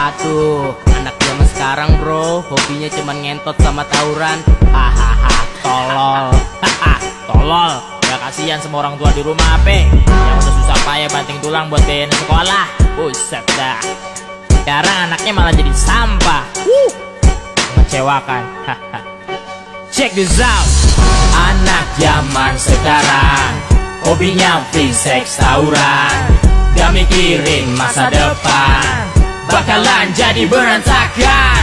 Aduh, anak zaman sekarang bro, hobinya cuman ngentot sama tawuran. Hahaha, tolol. Haha, tolol. Ya kasihan semua orang tua di rumah apa yang udah susah payah banting tulang buat biayain sekolah. Buset dah. Sekarang anaknya malah jadi sampah. Mengecewakan. Haha. Check this out. Anak zaman sekarang hobinya free sex tawuran, gak mikirin masa depan, bakalan jadi berantakan.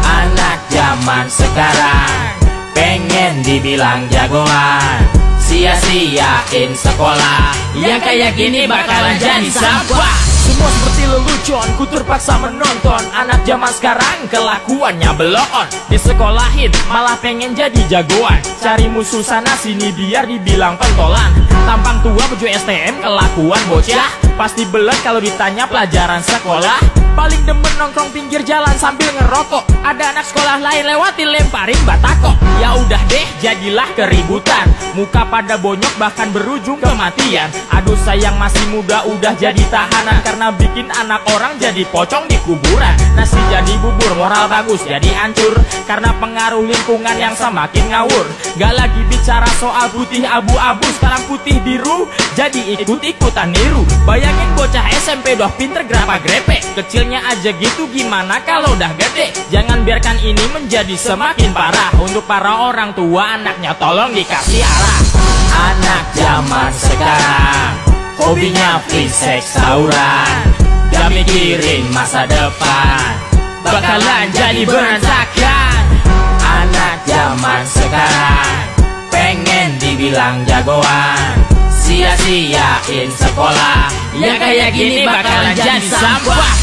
Anak zaman sekarang pengen dibilang jagoan, sia-siain sekolah, yang kayak gini bakalan jadi sampah. Semua seperti lelucon, ku terpaksa menonton anak zaman sekarang kelakuannya belon. Disekolahin malah pengen jadi jagoan, cari musuh sana sini biar dibilang pentolan. Tampang tua baju STM, kelakuan bocah pasti belet kalau ditanya pelajaran sekolah. Paling demen nongkrong pinggir jalan sambil ngerokok, ada anak sekolah lain lewat dilemparin batako. Ya udah deh, jadilah keributan, muka pada bonyok bahkan berujung kematian. Aduh sayang masih muda udah jadi tahanan, karena bikin anak orang jadi pocong di kuburan. Nasi jadi bubur, moral bagus jadi hancur, karena pengaruh lingkungan yang semakin ngawur. Gak lagi bicara soal putih abu-abu, sekarang putih biru jadi ikut-ikutan niru. Bayangin bocah SMP doh pinter grapa-grepe, kecilnya aja gitu, gimana kalau udah gede? Jangan biarkan ini menjadi semakin parah. Untuk para orang tua anaknya tolong dikasih arah. Anak zaman sekarang hobinya free sex tawuran, gak mikirin masa depan, bakalan jadi berantakan. Anak zaman sekarang pengen dibilang jagoan, sia-siain sekolah, yang kayak gini bakalan jadi sampah.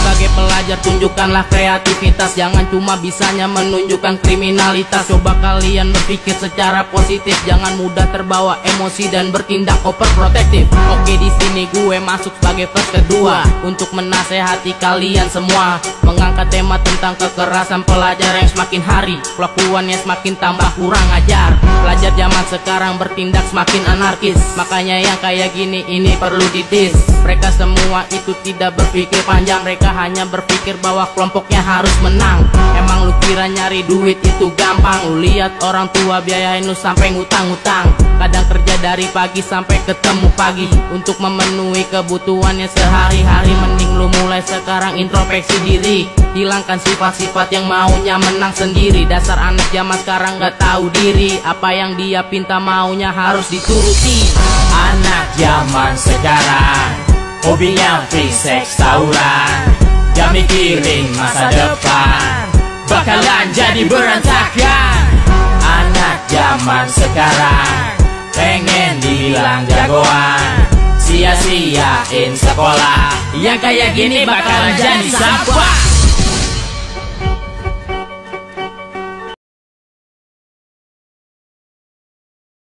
Sebagai pelajar tunjukkanlah kreativitas, jangan cuma bisanya menunjukkan kriminalitas. Coba kalian berpikir secara positif, jangan mudah terbawa emosi dan bertindak overprotective. Oke, di sini gue masuk sebagai verse kedua untuk menasehati kalian semua, mengangkat tema tentang kekerasan pelajar yang semakin hari kelakuannya semakin tambah kurang ajar. Pelajar zaman sekarang bertindak semakin anarkis, makanya yang kayak gini ini perlu didis. Mereka semua itu tidak berpikir panjang, mereka hanya berpikir bahwa kelompoknya harus menang. Emang lu kira nyari duit itu gampang? Lu lihat orang tua biayain lu sampai ngutang-ngutang, kadang kerja dari pagi sampai ketemu pagi untuk memenuhi kebutuhannya sehari-hari. Mending lu mulai sekarang introspeksi diri, hilangkan sifat-sifat yang maunya menang sendiri. Dasar anak zaman sekarang gak tahu diri, apa yang dia pinta maunya harus dituruti. Anak zaman sekarang hobinya free sex tawuran, gak mikirin masa depan, bakalan jadi berantakan. Anak zaman sekarang pengen dibilang jagoan, sia-siain sekolah, yang kayak gini bakalan jadi sampah.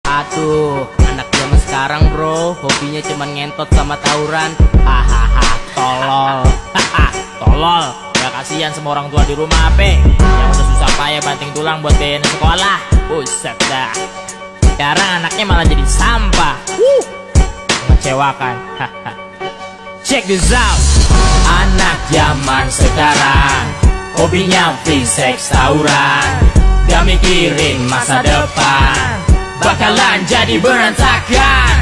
Aduh, anak zaman sekarang bro, hobinya cuman ngentot sama tawuran. Hahaha, tolol. Haha, tolol. Ya kasihan semua orang tua di rumah apa yang udah susah payah banting tulang buat biayain sekolah. Buset dah. Sekarang anaknya malah jadi sampah. Mengecewakan. Haha. Check this out. Anak zaman sekarang hobinya free sex tawuran, gak mikirin masa depan, bakalan jadi berantakan.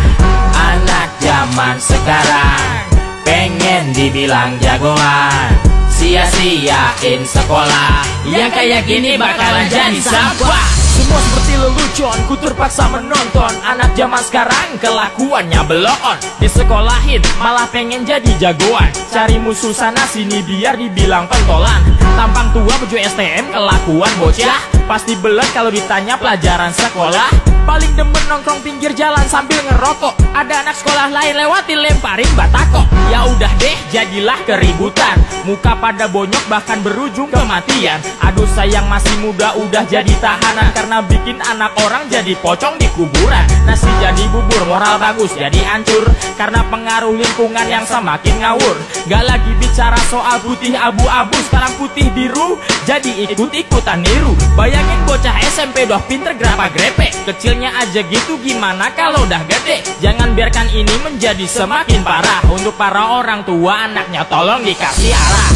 Anak zaman sekarang pengen dibilang jagoan, sia-siain sekolah, yang kayak gini bakalan jadi sampah. Semua seperti lelucon, ku terpaksa menonton anak zaman sekarang kelakuannya belon. Disekolahin malah pengen jadi jagoan, cari musuh sana sini biar dibilang pentolan. Tampang tua baju STM, kelakuan bocah pasti belet kalau ditanya pelajaran sekolah. Paling demen nongkrong pinggir jalan sambil ngerokok, ada anak sekolah lain lewat dilemparin batako. Ya udah deh, jadilah keributan, muka pada bonyok bahkan berujung kematian. Aduh sayang masih muda udah jadi tahanan, karena bikin bikin anak orang jadi pocong di kuburan. Nasi jadi bubur, moral bagus jadi hancur karena pengaruh lingkungan yang semakin ngawur. Gak lagi bicara soal putih abu-abu, sekarang putih biru jadi ikut-ikutan niru. Bayangin bocah SMP doh pinter grepe, kecilnya aja gitu, gimana kalau udah gede? Jangan biarkan ini menjadi semakin parah. Untuk para orang tua anaknya tolong dikasih arah.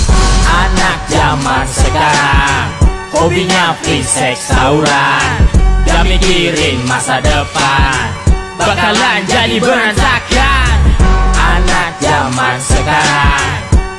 Anak zaman sekarang hobinya free sex tawuran, gak mikirin masa depan, bakalan jadi berantakan. Anak zaman sekarang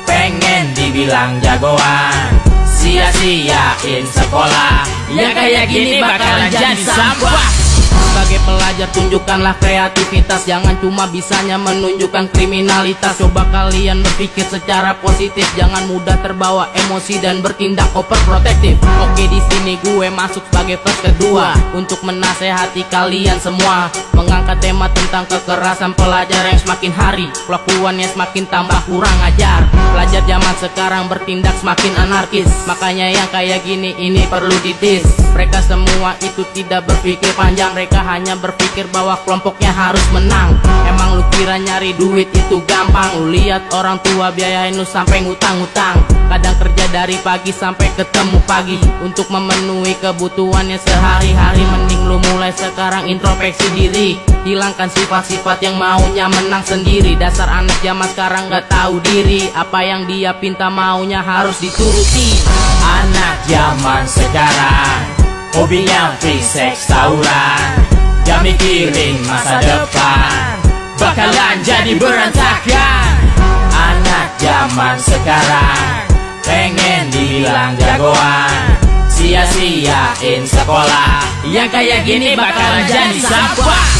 pengen dibilang jagoan, sia-siain sekolah, yang kayak gini bakalan jadi sampah. Sebagai pelajar tunjukkanlah kreativitas, jangan cuma bisanya menunjukkan kriminalitas. Coba kalian berpikir secara positif, jangan mudah terbawa emosi dan bertindak overprotective. Oke, di sini gue masuk sebagai verse kedua untuk menasehati kalian semua, mengangkat tema tentang kekerasan pelajar yang semakin hari kelakuannya semakin tambah kurang ajar. Pelajar zaman sekarang bertindak semakin anarkis, makanya yang kayak gini ini perlu ditis. Mereka semua itu tidak berpikir panjang, mereka hanya berpikir bahwa kelompoknya harus menang. Emang lu kira nyari duit itu gampang? Lu lihat orang tua biayain lu sampai ngutang-ngutang, kadang kerja dari pagi sampai ketemu pagi untuk memenuhi kebutuhannya sehari-hari. Mending lu mulai sekarang introspeksi diri, hilangkan sifat-sifat yang maunya menang sendiri. Dasar anak zaman sekarang gak tahu diri, apa yang dia pinta maunya harus dituruti. Anak zaman sekarang hobinya free sex tawuran, gak mikirin masa depan, bakalan jadi berantakan. Anak zaman sekarang pengen dibilang jagoan, sia-siain sekolah, yang kayak gini bakalan jadi sampah.